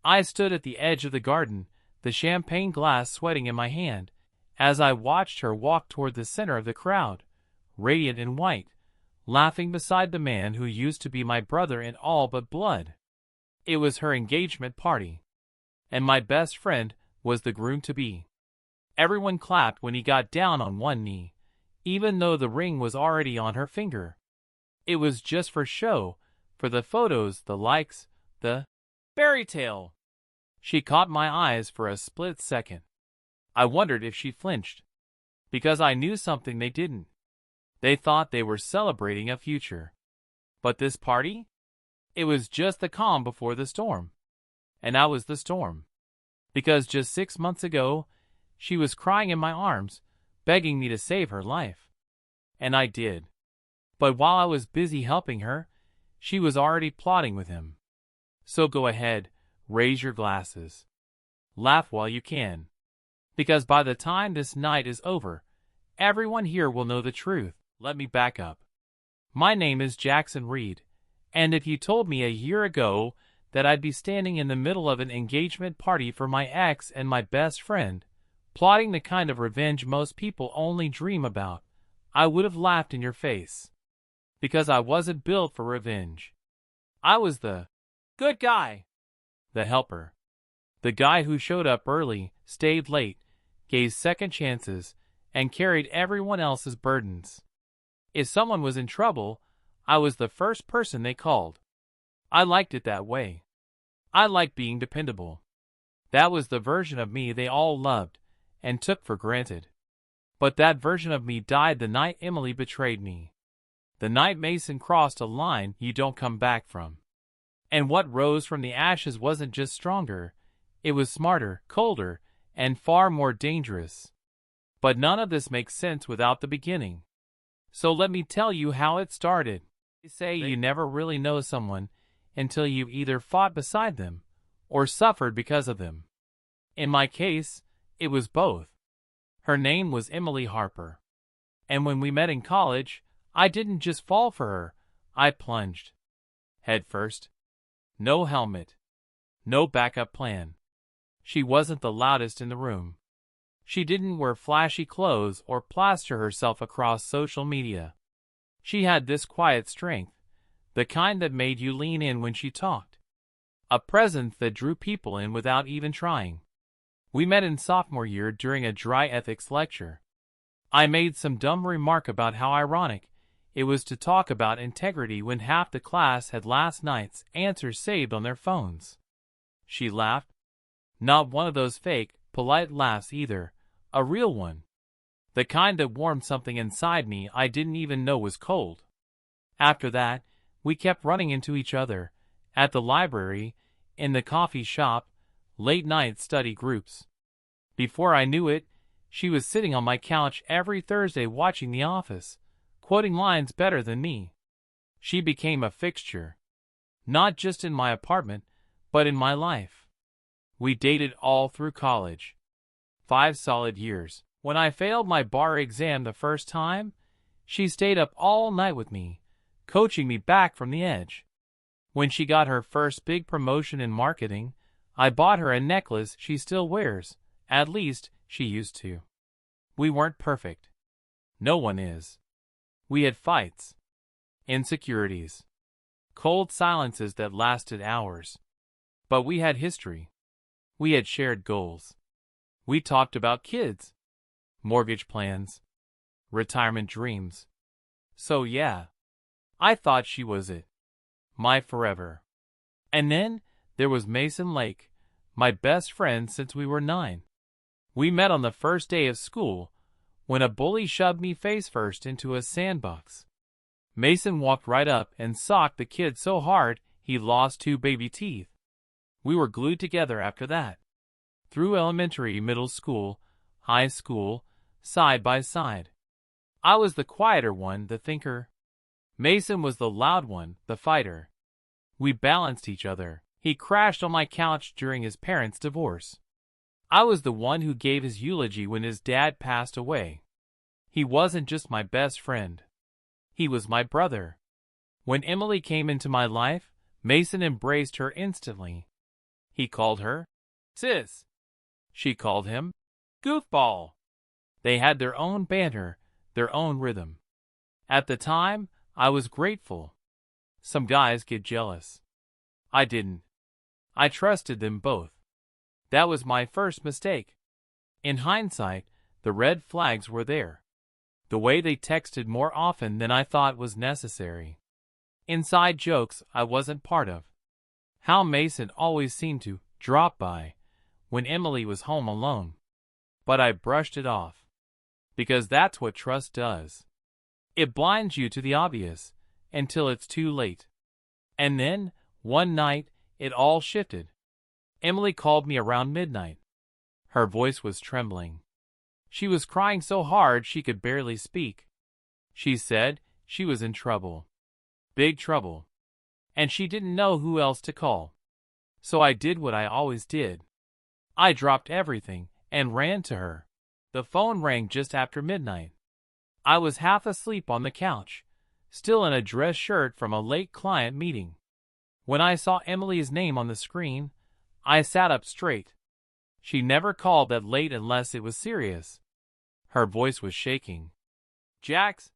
I stood at the edge of the garden, the champagne glass sweating in my hand, as I watched her walk toward the center of the crowd, radiant in white, laughing beside the man who used to be my brother in all but blood. It was her engagement party, and my best friend was the groom-to-be. Everyone clapped when he got down on one knee, even though the ring was already on her finger. It was just for show, for the photos, the likes, the fairy tale. She caught my eyes for a split second. I wondered if she flinched, because I knew something they didn't. They thought they were celebrating a future. But this party? It was just the calm before the storm. And I was the storm. Because just 6 months ago, she was crying in my arms, begging me to save her life. And I did. But while I was busy helping her, she was already plotting with him. So go ahead, raise your glasses. Laugh while you can. Because by the time this night is over, everyone here will know the truth. Let me back up. My name is Jackson Reed, and if you told me a year ago that I'd be standing in the middle of an engagement party for my ex and my best friend, plotting the kind of revenge most people only dream about, I would have laughed in your face. Because I wasn't built for revenge. I was the good guy, the helper, the guy who showed up early, stayed late, gave second chances, and carried everyone else's burdens. If someone was in trouble, I was the first person they called. I liked it that way. I liked being dependable. That was the version of me they all loved and took for granted. But that version of me died the night Emily betrayed me. The night Mason crossed a line you don't come back from. And what rose from the ashes wasn't just stronger, it was smarter, colder, and far more dangerous. But none of this makes sense without the beginning. So let me tell you how it started. They say you never really know someone until you've either fought beside them or suffered because of them. In my case, it was both. Her name was Emily Harper. And when we met in college, I didn't just fall for her, I plunged. Head first. No helmet. No backup plan. She wasn't the loudest in the room. She didn't wear flashy clothes or plaster herself across social media. She had this quiet strength, the kind that made you lean in when she talked. A presence that drew people in without even trying. We met in sophomore year during a dry ethics lecture. I made some dumb remark about how ironic it was to talk about integrity when half the class had last night's answers saved on their phones. She laughed. Not one of those fake, polite laughs either, a real one. The kind that warmed something inside me I didn't even know was cold. After that, we kept running into each other, at the library, in the coffee shop, late-night study groups. Before I knew it, she was sitting on my couch every Thursday watching The Office, quoting lines better than me. She became a fixture. Not just in my apartment, but in my life. We dated all through college. 5 solid years. When I failed my bar exam the first time, she stayed up all night with me, coaching me back from the edge. When she got her first big promotion in marketing, I bought her a necklace she still wears, at least she used to. We weren't perfect. No one is. We had fights, insecurities, cold silences that lasted hours. But we had history. We had shared goals. We talked about kids, mortgage plans, retirement dreams. So yeah, I thought she was it. My forever. And then there was Mason Lake, my best friend since we were 9. We met on the first day of school, when a bully shoved me face first into a sandbox. Mason walked right up and socked the kid so hard he lost 2 baby teeth. We were glued together after that. Through elementary, middle school, high school, side by side. I was the quieter one, the thinker. Mason was the loud one, the fighter. We balanced each other. He crashed on my couch during his parents' divorce. I was the one who gave his eulogy when his dad passed away. He wasn't just my best friend. He was my brother. When Emily came into my life, Mason embraced her instantly. He called her sis. She called him goofball. They had their own banter, their own rhythm. At the time, I was grateful. Some guys get jealous. I didn't. I trusted them both. That was my first mistake. In hindsight, the red flags were there. The way they texted more often than I thought was necessary. Inside jokes I wasn't part of. How Mason always seemed to drop by when Emily was home alone. But I brushed it off. Because that's what trust does. It blinds you to the obvious until it's too late. And then, one night, it all shifted. Emily called me around midnight. Her voice was trembling. She was crying so hard she could barely speak. She said she was in trouble. Big trouble. And she didn't know who else to call. So I did what I always did. I dropped everything and ran to her. The phone rang just after midnight. I was half asleep on the couch, still in a dress shirt from a late client meeting. When I saw Emily's name on the screen, I sat up straight. She never called that late unless it was serious. Her voice was shaking. Jax,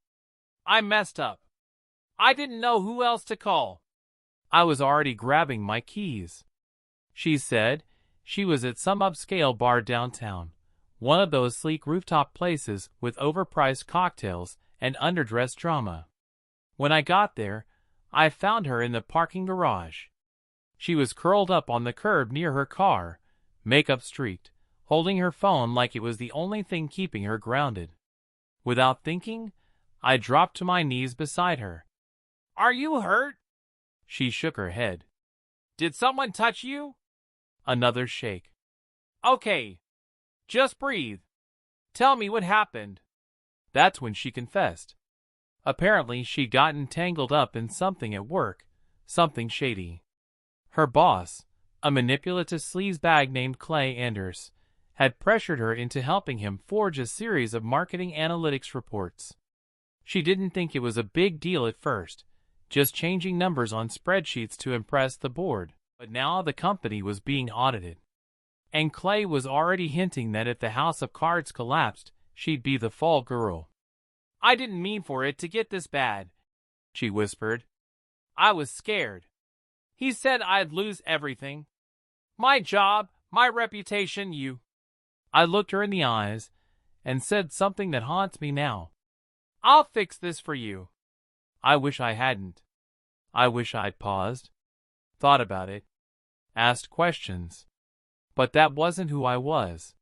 I messed up. I didn't know who else to call. I was already grabbing my keys. She said she was at some upscale bar downtown, one of those sleek rooftop places with overpriced cocktails and underdressed drama. When I got there, I found her in the parking garage. She was curled up on the curb near her car, makeup streaked, holding her phone like it was the only thing keeping her grounded. Without thinking, I dropped to my knees beside her. Are you hurt? She shook her head. Did someone touch you? Another shake. Okay. Just breathe. Tell me what happened. That's when she confessed. Apparently she'd gotten tangled up in something at work, something shady. Her boss, a manipulative sleazebag named Clay Anders, had pressured her into helping him forge a series of marketing analytics reports. She didn't think it was a big deal at first, just changing numbers on spreadsheets to impress the board. But now the company was being audited. And Clay was already hinting that if the house of cards collapsed, she'd be the fall girl. I didn't mean for it to get this bad, she whispered. I was scared. He said I'd lose everything. My job, my reputation, you. I looked her in the eyes and said something that haunts me now. I'll fix this for you. I wish I hadn't. I wish I'd paused, thought about it, asked questions. But that wasn't who I was.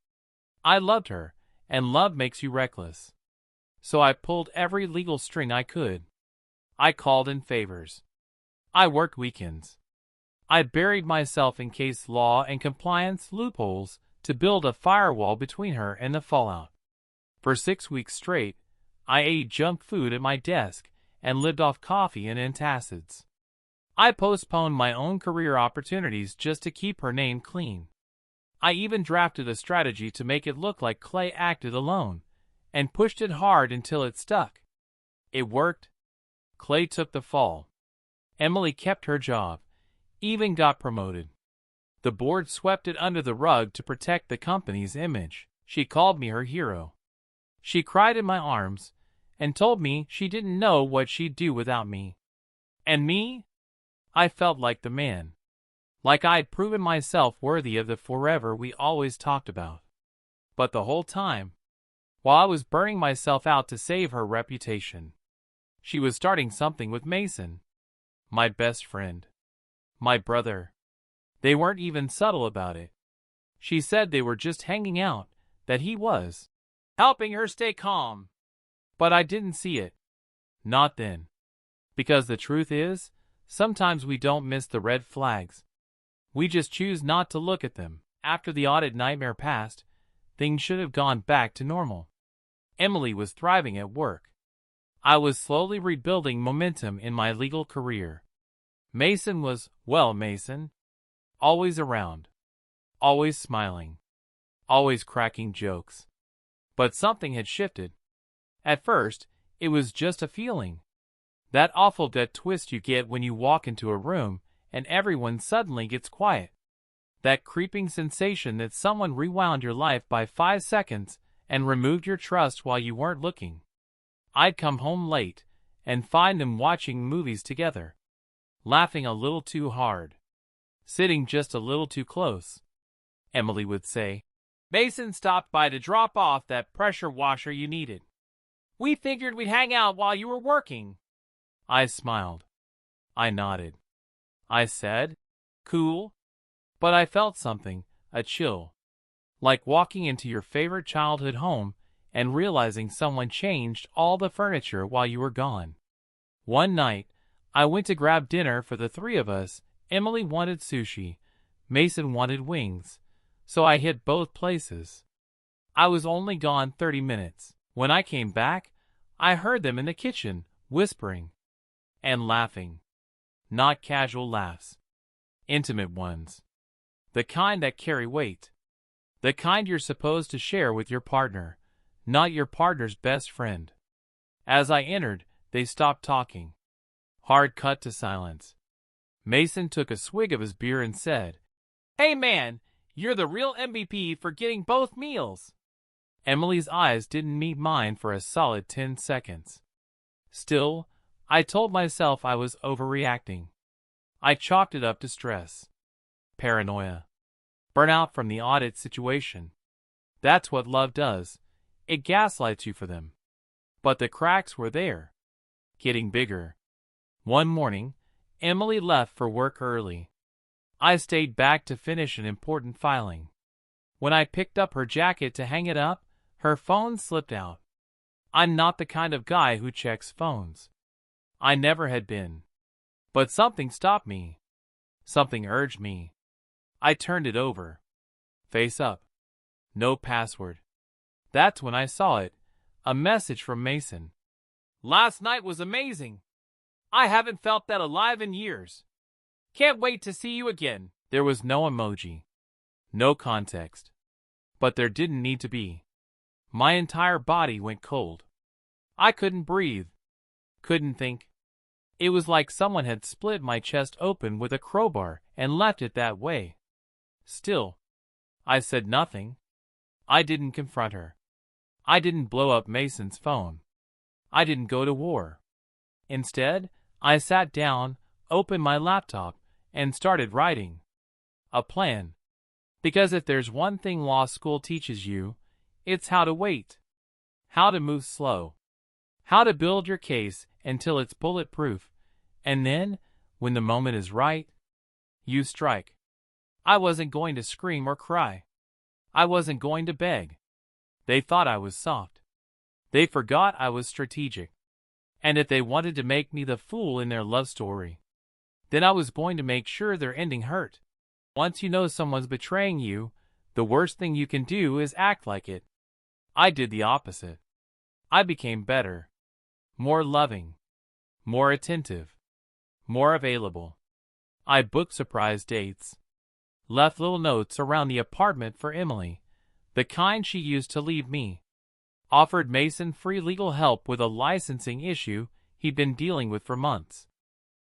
I loved her, and love makes you reckless. So I pulled every legal string I could. I called in favors. I worked weekends. I buried myself in case law and compliance loopholes to build a firewall between her and the fallout. For 6 weeks straight, I ate junk food at my desk and lived off coffee and antacids. I postponed my own career opportunities just to keep her name clean. I even drafted a strategy to make it look like Clay acted alone, and pushed it hard until it stuck. It worked. Clay took the fall. Emily kept her job, even got promoted. The board swept it under the rug to protect the company's image. She called me her hero. She cried in my arms and told me she didn't know what she'd do without me. And me? I felt like the man. Like I'd proven myself worthy of the forever we always talked about. But the whole time, while I was burning myself out to save her reputation, she was starting something with Mason, my best friend, my brother. They weren't even subtle about it. She said they were just hanging out, that he was helping her stay calm. But I didn't see it. Not then. Because the truth is, sometimes we don't miss the red flags. We just choose not to look at them. After the audit nightmare passed, things should have gone back to normal. Emily was thriving at work. I was slowly rebuilding momentum in my legal career. Mason was, well, Mason. Always around. Always smiling. Always cracking jokes. But something had shifted. At first, it was just a feeling. That awful dead twist you get when you walk into a room and everyone suddenly gets quiet. That creeping sensation that someone rewound your life by 5 seconds and removed your trust while you weren't looking. I'd come home late and find them watching movies together, laughing a little too hard, sitting just a little too close. Emily would say, "Mason stopped by to drop off that pressure washer you needed. We figured we'd hang out while you were working." I smiled. I nodded. I said, "Cool." But I felt something, a chill. Like walking into your favorite childhood home and realizing someone changed all the furniture while you were gone. One night, I went to grab dinner for the three of us. Emily wanted sushi. Mason wanted wings. So I hit both places. I was only gone 30 minutes. When I came back, I heard them in the kitchen, whispering and laughing. Not casual laughs. Intimate ones. The kind that carry weight. The kind you're supposed to share with your partner, not your partner's best friend. As I entered, they stopped talking. Hard cut to silence. Mason took a swig of his beer and said, "Hey man, you're the real MVP for getting both meals." Emily's eyes didn't meet mine for a solid 10 seconds. Still, I told myself I was overreacting. I chalked it up to stress. Paranoia. Burnout from the audit situation. That's what love does. It gaslights you for them. But the cracks were there. Getting bigger. One morning, Emily left for work early. I stayed back to finish an important filing. When I picked up her jacket to hang it up, her phone slipped out. I'm not the kind of guy who checks phones. I never had been. But something stopped me. Something urged me. I turned it over. Face up. No password. That's when I saw it. A message from Mason. "Last night was amazing. I haven't felt that alive in years. Can't wait to see you again." There was no emoji. No context. But there didn't need to be. My entire body went cold. I couldn't breathe. Couldn't think. It was like someone had split my chest open with a crowbar and left it that way. Still, I said nothing. I didn't confront her. I didn't blow up Mason's phone. I didn't go to war. Instead, I sat down, opened my laptop, and started writing. A plan. Because if there's one thing law school teaches you, it's how to wait. How to move slow. How to build your case until it's bulletproof. And then, when the moment is right, you strike. I wasn't going to scream or cry. I wasn't going to beg. They thought I was soft. They forgot I was strategic. And if they wanted to make me the fool in their love story, then I was going to make sure their ending hurt. Once you know someone's betraying you, the worst thing you can do is act like it. I did the opposite. I became better. More loving. More attentive. More available. I booked surprise dates. Left little notes around the apartment for Emily, the kind she used to leave me. Offered Mason free legal help with a licensing issue he'd been dealing with for months.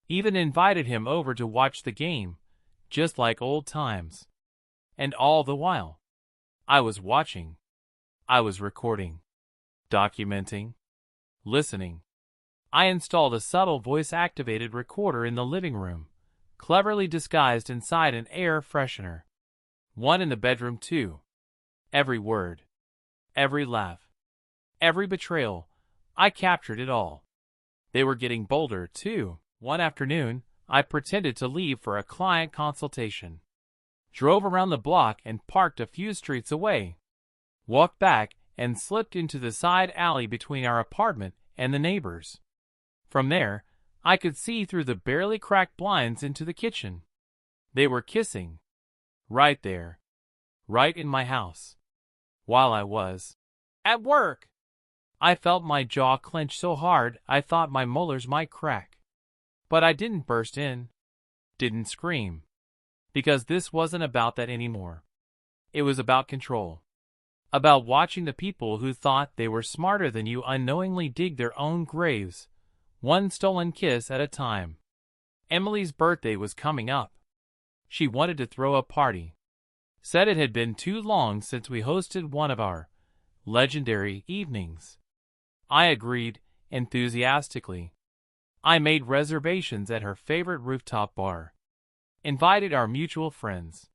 Even invited him over to watch the game, just like old times. And all the while, I was watching. I was recording. Documenting. Listening. I installed a subtle voice-activated recorder in the living room, cleverly disguised inside an air freshener. One in the bedroom too. Every word. Every laugh. Every betrayal. I captured it all. They were getting bolder too. One afternoon, I pretended to leave for a client consultation. Drove around the block and parked a few streets away. Walked back and slipped into the side alley between our apartment and the neighbors. From there, I could see through the barely cracked blinds into the kitchen. They were kissing. Right there. Right in my house. While I was at work. I felt my jaw clench so hard I thought my molars might crack. But I didn't burst in. Didn't scream. Because this wasn't about that anymore. It was about control. About watching the people who thought they were smarter than you unknowingly dig their own graves, one stolen kiss at a time. Emily's birthday was coming up. She wanted to throw a party. Said it had been too long since we hosted one of our legendary evenings. I agreed enthusiastically. I made reservations at her favorite rooftop bar, invited our mutual friends,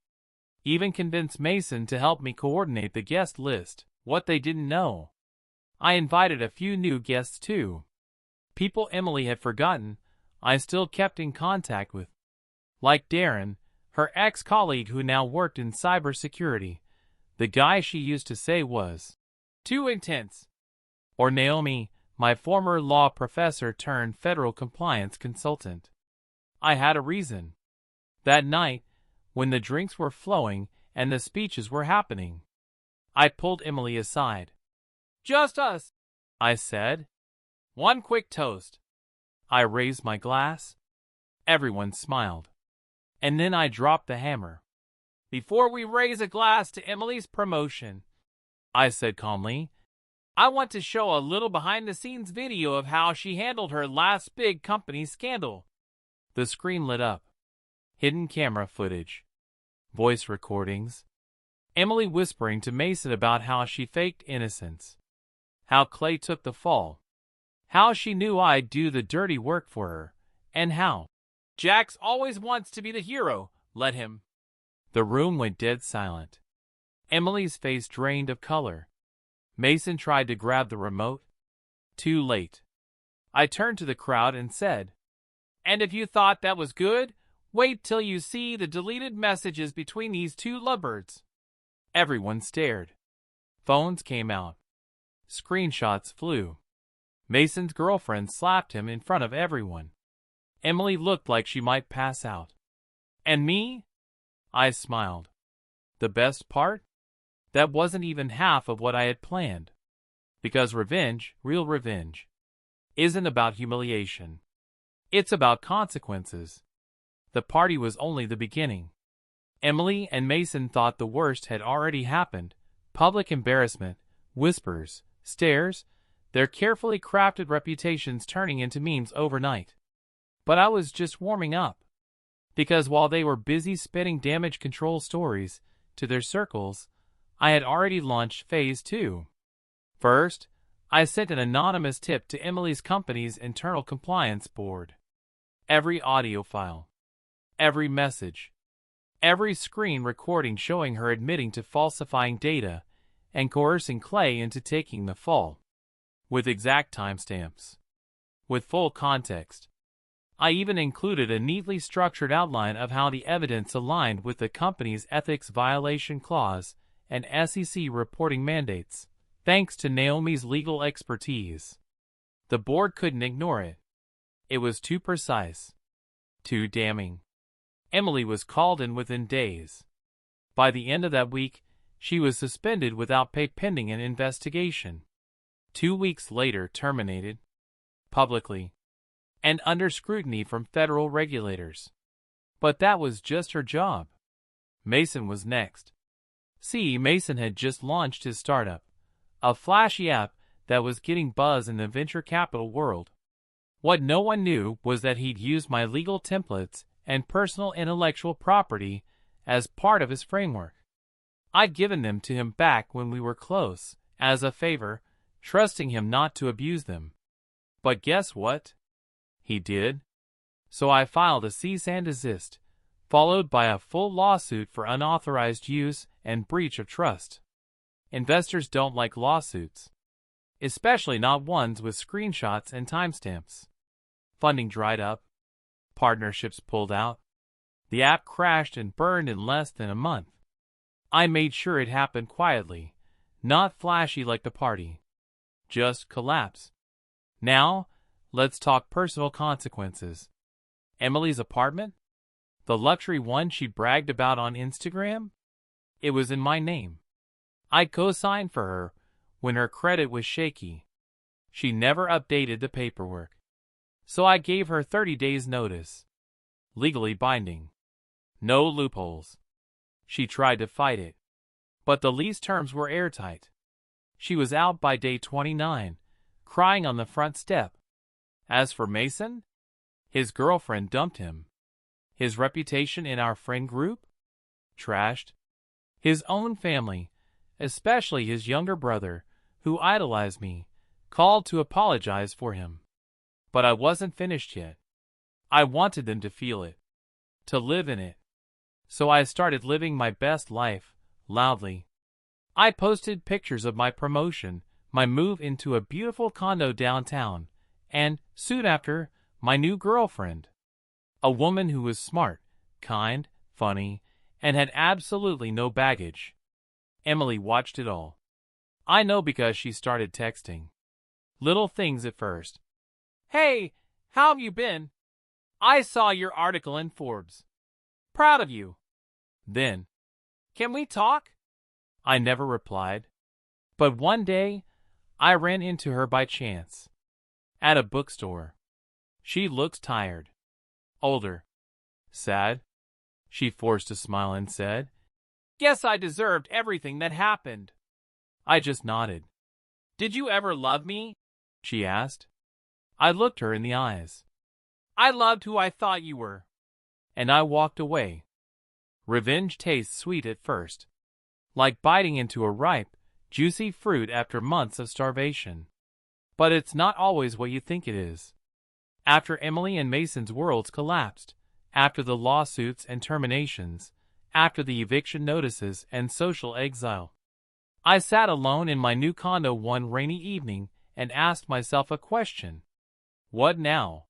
even convinced Mason to help me coordinate the guest list. What they didn't know, I invited a few new guests too. People Emily had forgotten, I still kept in contact with. Like Darren, her ex-colleague who now worked in cybersecurity, the guy she used to say was too intense. Or Naomi, my former law professor turned federal compliance consultant. I had a reason. That night, when the drinks were flowing and the speeches were happening, I pulled Emily aside. "Just us," I said. "One quick toast." I raised my glass. Everyone smiled. And then I dropped the hammer. "Before we raise a glass to Emily's promotion," I said calmly, "I want to show a little behind-the-scenes video of how she handled her last big company scandal." The screen lit up. Hidden camera footage. Voice recordings. Emily whispering to Mason about how she faked innocence. How Clay took the fall. How she knew I'd do the dirty work for her. And how Jax always wants to be the hero. Let him. The room went dead silent. Emily's face drained of color. Mason tried to grab the remote. Too late. I turned to the crowd and said, "And if you thought that was good, wait till you see the deleted messages between these two lovebirds." Everyone stared. Phones came out. Screenshots flew. Mason's girlfriend slapped him in front of everyone. Emily looked like she might pass out. And me? I smiled. The best part? That wasn't even half of what I had planned. Because revenge, real revenge, isn't about humiliation. It's about consequences. The party was only the beginning. Emily and Mason thought the worst had already happened. Public embarrassment, whispers, stares, their carefully crafted reputations turning into memes overnight. But I was just warming up. Because while they were busy spitting damage control stories to their circles, I had already launched Phase 2. First, I sent an anonymous tip to Emily's company's internal compliance board. Every audio file, every message, every screen recording showing her admitting to falsifying data and coercing Clay into taking the fall. With exact timestamps. With full context. I even included a neatly structured outline of how the evidence aligned with the company's ethics violation clause and SEC reporting mandates, thanks to Naomi's legal expertise. The board couldn't ignore it. It was too precise. Too damning. Emily was called in within days. By the end of that week, she was suspended without pay pending an investigation. 2 weeks later terminated. Publicly. And under scrutiny from federal regulators. But that was just her job. Mason was next. See, Mason had just launched his startup, a flashy app that was getting buzz in the venture capital world. What no one knew was that he'd used my legal templates and personal intellectual property as part of his framework. I'd given them to him back when we were close, as a favor, trusting him not to abuse them. But guess what? He did. So I filed a cease and desist, followed by a full lawsuit for unauthorized use and breach of trust. Investors don't like lawsuits, especially not ones with screenshots and timestamps. Funding dried up. Partnerships pulled out. The app crashed and burned in less than a month. I made sure it happened quietly, not flashy like the party. Just collapse. Now, let's talk personal consequences. Emily's apartment? The luxury one she bragged about on Instagram? It was in my name. I co-signed for her when her credit was shaky. She never updated the paperwork. So I gave her 30 days notice. Legally binding. No loopholes. She tried to fight it. But the lease terms were airtight. She was out by day 29, crying on the front step. As for Mason, his girlfriend dumped him. His reputation in our friend group? Trashed. His own family, especially his younger brother, who idolized me, called to apologize for him. But I wasn't finished yet. I wanted them to feel it, to live in it. So I started living my best life, loudly. I posted pictures of my promotion, my move into a beautiful condo downtown, and, soon after, my new girlfriend. A woman who was smart, kind, funny, and had absolutely no baggage. Emily watched it all. I know because she started texting. Little things at first. "Hey, how have you been? I saw your article in Forbes. Proud of you." Then, "Can we talk?" I never replied. But one day, I ran into her by chance. At a bookstore. She looked tired. Older. Sad. She forced a smile and said, "Guess I deserved everything that happened." I just nodded. "Did you ever love me?" she asked. I looked her in the eyes. "I loved who I thought you were." And I walked away. Revenge tastes sweet at first. Like biting into a ripe, juicy fruit after months of starvation. But it's not always what you think it is. After Emily and Mason's worlds collapsed, after the lawsuits and terminations, after the eviction notices and social exile, I sat alone in my new condo one rainy evening and asked myself a question. What now?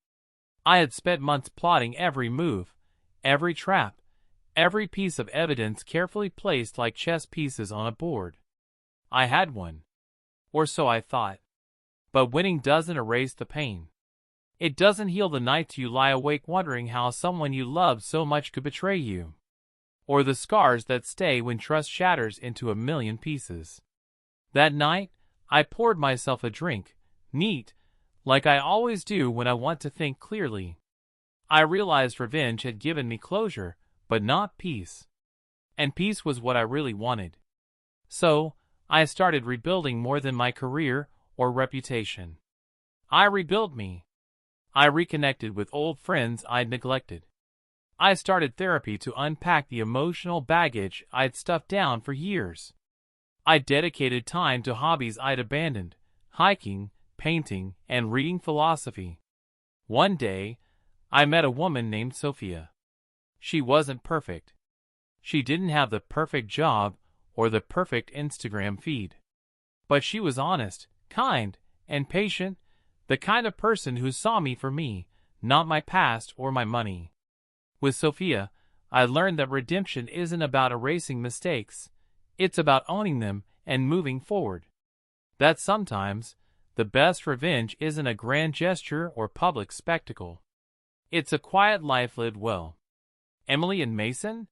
I had spent months plotting every move, every trap, every piece of evidence carefully placed like chess pieces on a board. I had won. Or so I thought. But winning doesn't erase the pain. It doesn't heal the nights you lie awake wondering how someone you loved so much could betray you. Or the scars that stay when trust shatters into a million pieces. That night, I poured myself a drink, neat, like I always do when I want to think clearly. I realized revenge had given me closure, but not peace. And peace was what I really wanted. So, I started rebuilding more than my career or reputation. I rebuilt me. I reconnected with old friends I'd neglected. I started therapy to unpack the emotional baggage I'd stuffed down for years. I dedicated time to hobbies I'd abandoned, hiking, painting, and reading philosophy. One day, I met a woman named Sophia. She wasn't perfect. She didn't have the perfect job or the perfect Instagram feed. But she was honest, kind, and patient, the kind of person who saw me for me, not my past or my money. With Sophia, I learned that redemption isn't about erasing mistakes. It's about owning them and moving forward. That sometimes, the best revenge isn't a grand gesture or public spectacle. It's a quiet life lived well. Emily and Mason?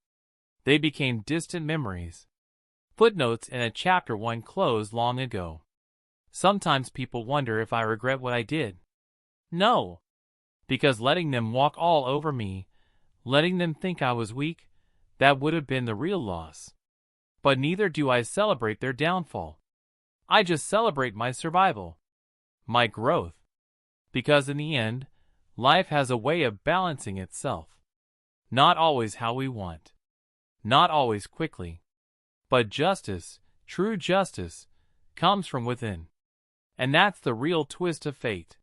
They became distant memories. Footnotes in a chapter one closed long ago. Sometimes people wonder if I regret what I did. No. Because letting them walk all over me, letting them think I was weak, that would have been the real loss. But neither do I celebrate their downfall. I just celebrate my survival. My growth. Because in the end, life has a way of balancing itself. Not always how we want. Not always quickly. But justice, true justice, comes from within. And that's the real twist of fate.